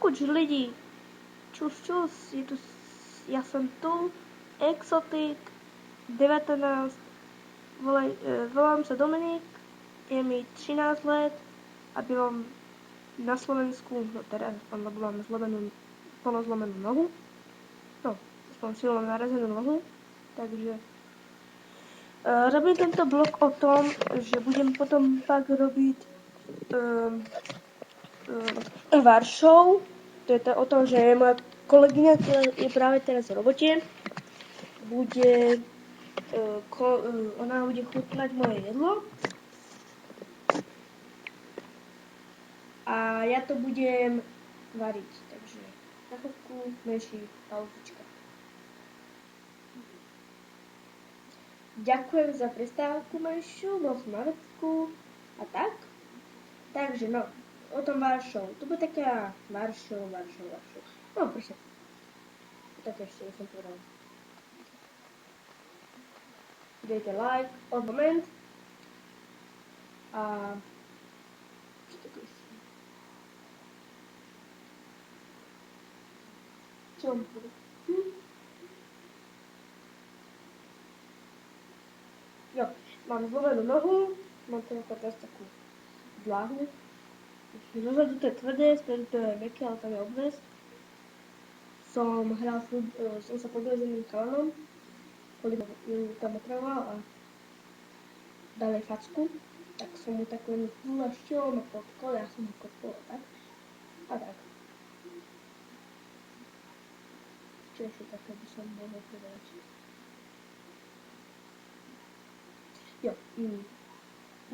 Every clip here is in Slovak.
Kukuč lidi, čus, je tu, já jsem tu, Exotik 19, volám se Dominik, je mi 13 let a bývam na Slovensku, no teraz mám polozlomenú nohu, no, aspoň silou narazenú nohu, takže robím tento blog o tom, že budem potom pak robiť Varšov, to je to o tom, že moja kolegyňa, ktorá je práve teraz v robote, bude ona bude chutnať moje jedlo a ja to budem variť, takže na chvíľku menší pauzička. Ďakujem za prestávku menšiu, bol som na vecku a tak. Takže no, o tom Varšov. To bude taká Varšov. No, proste. Tak ešte som povedal. Dejte like, moment. A čo také ešte? Čo vám povedal? Jo, mám zlomenú nohu, mám teraz takú dláhu. Dozadu to je tvrdé, spredu to je meké, ale tam je obväz. Som sa pobil s jedným chalanom, ktorý ju tam otravoval a dal jej facku, tak som mu tak len zlaštil na podkol, ja som ho kopol a tak. A tak. Čo ešte také by som mohol povedať? Jo,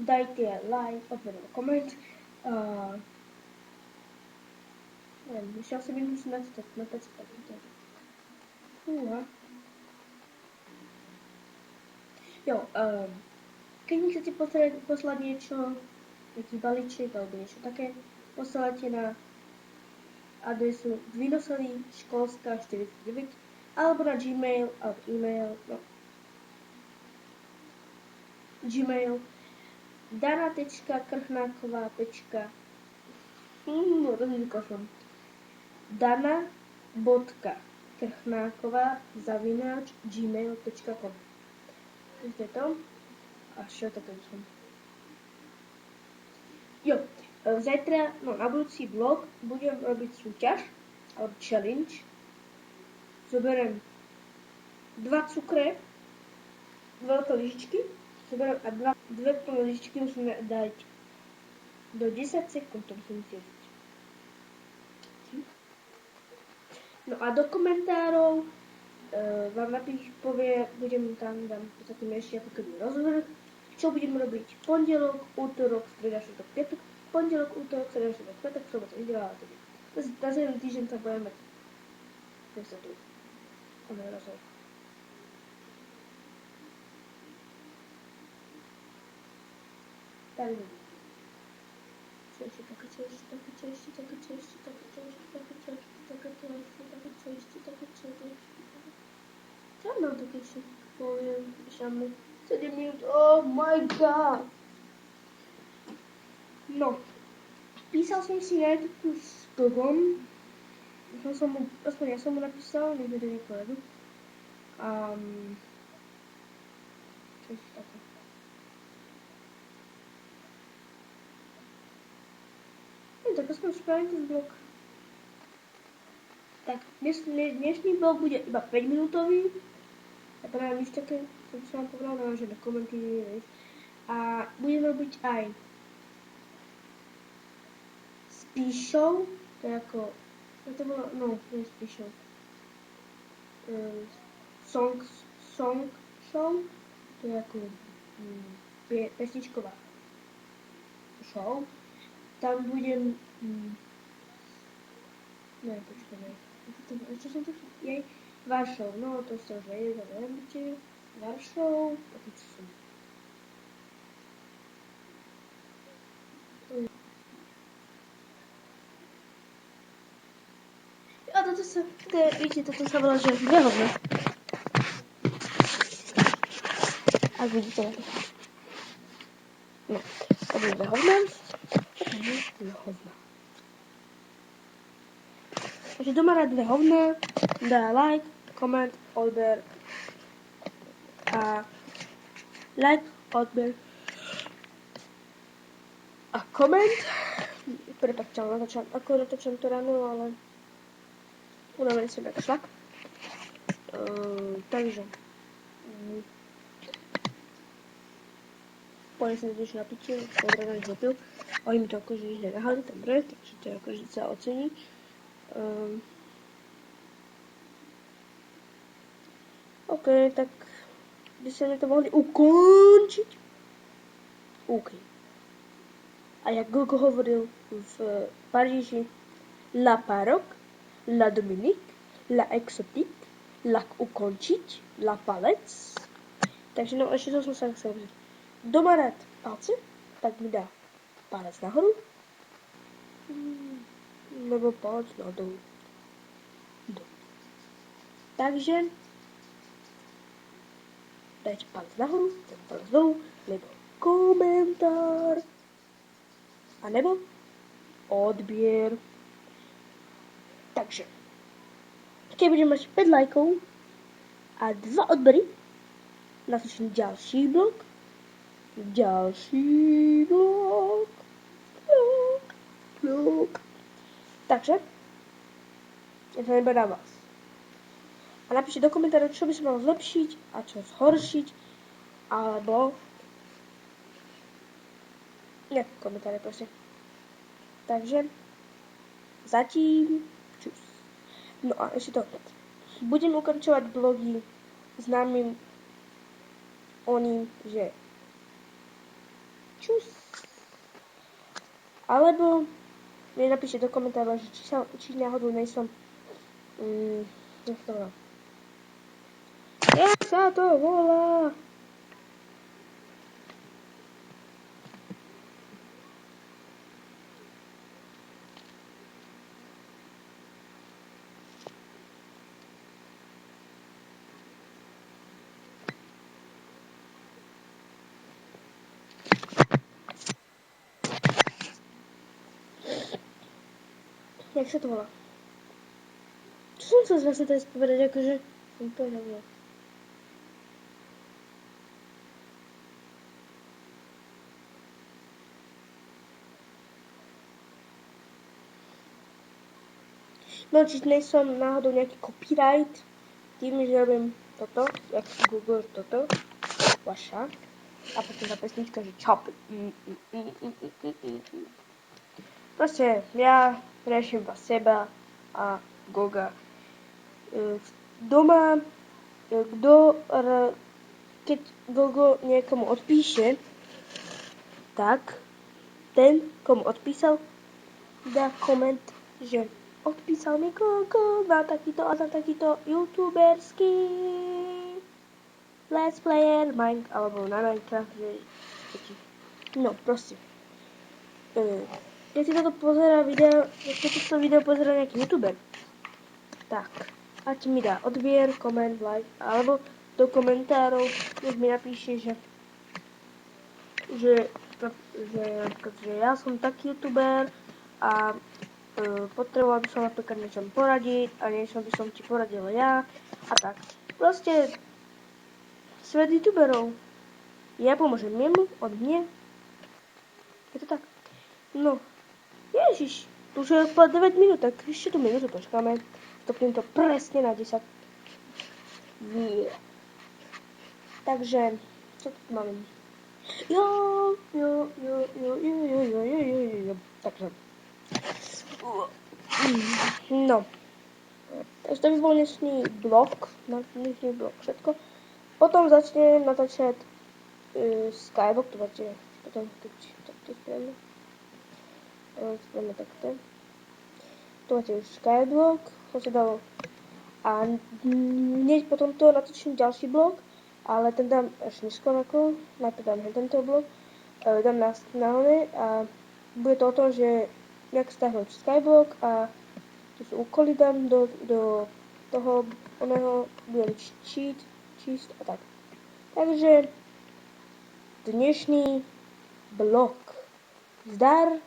dajte like, odberiem koment. Neviem, ešte asi by musím dať tak na 5 sekúnd. Jo, keď mi chcete poslať niečo, nejaký balíček alebo niečo také, posielate na adresu dvinoselíškolská49 alebo na Gmail alebo e-mail, no. Gmail dana.krchnáková. dana.krchnáková@gmail.com. To je to. A čo také som. Jo, zajtra, no na budúci vlog budem robiť súťaž, alebo challenge. Zoberiem 2 cukre, 2 veľké lyžičky, zoberiem a 2 plné lyžičky musíme dať do 10 sekúnd, to musím tiež. No a do komentárov vám povie, budem tam dám v podstate ešte ako keby rozvrh, čo budem robiť pondelok, útorok, streda, štvrtok, piatok, pondelok, útorok, streda, štvrtok, piatok, sobota, nedeľa a tedy. Na 7 týždeň sa budeme sa tu rozhovor. Takže čo mám také ešte poviem, šamu 7 minút, oh my god. No, písal som si na YouTube s blogom, aspoň ja som mu napísal, nech mi to nepovedu. Čo je také? Tak aspoň spravím ten blog. Tak, dnešný blog bude iba 5 minútový. Ja to neviem nič také, čo by som vám povedal, neviem, že na komenty nevieš. A budem robiť aj s píšou, to je ako, to bolo, no, nie s píšou. Song show, to je ako pesničková show. Tam budem, neviem, počkaj, čo som to jej, Varšov, no to sa už vedieť, ale neviem, či Varšov, a to čo som. A toto sa, viete, toto sa volá, že dvehovna. Ak vidíte na to. No, to bude dvehovna. Takže doma rád dve hovná, dá like, koment, odber a like, odber a koment. Prepáčte, ako natáčam to ráno, ale unavený som jak šlak. Takže pojem som tiež na piči, odradám ich zopil. Oni mi to akože nič nenahali, dobre, takže to akože sa ocení. OK, tak by sme to mohli ukončiť. OK. A jak Gogo hovoril v Paríži, la parok, la Dominique, la exotique, la ukončiť, la palec. Takže no, ešte to som sa chcel povedať. Kto má rád palce, tak mi dá palec nahoru, nebo palec nadolu. Takže dajte palec nahoru, palec dolu, nebo komentár, a nebo odbier. Takže, keď budem mať 5 lajkov a 2 odbery, natočím ďalší blog. Takže, ja sa nebudem na vás. A napíšte do komentárov, čo by som mal zlepšiť a čo zhoršiť, alebo nejaké komentáre proste. Takže, zatím, čus. No a ešte to. Budem ukončovať blogy známym oným, že čus. Alebo mi napíšte do komentárov, že či náhodou nejsom jak sa to volá? Jak sa to volá? Čo som chcel vlastne teraz povedať, akože som povedal. No, či nejsom náhodou nejaký copyright tým, že robím toto, jak Google toto, vaša, a potom tá pesnička, že chop. Proste, ja riešim iba seba a Goga. Doma, keď Gogo niekomu odpíše, tak ten, komu odpísal, dá koment, že odpísal mi Gogo na takýto a na takýto youtuberský let's player, alebo na Minecraft, že no, proste. Keď si toto pozerá video, keď si to video pozerá nejaký youtuber, tak, ať mi dá odbier, koment, like, alebo do komentárov, nech mi napíše, že ja som taký youtuber a potreboval by som napríklad niečom poradiť a niečo by som ti poradil ja a tak. Proste svet youtuberov. Ja pomôžem jemu, on mne. Je to tak. No, ježiš, už je po 9 minút, tak ešte tu minútu počkáme. Stopním to presne na 10. Yeah. Takže, čo tu máme? Jo. Takže. No. Takže to by bol dnešný blog, všetko. Potom začnem natáčať Skyblock, to máte potom takto spravíme takto. Tu máte už Skyblock, to sa dalo. A hneď potom to natočím ďalší blog, ale ten dám až neskôr ako, najprv dám tento blog, dám na hone a bude to o tom, že jak stáhnuť Skyblock a tu sú úkoly dám do toho oného, budem číst a tak. Takže dnešný blog. Zdar.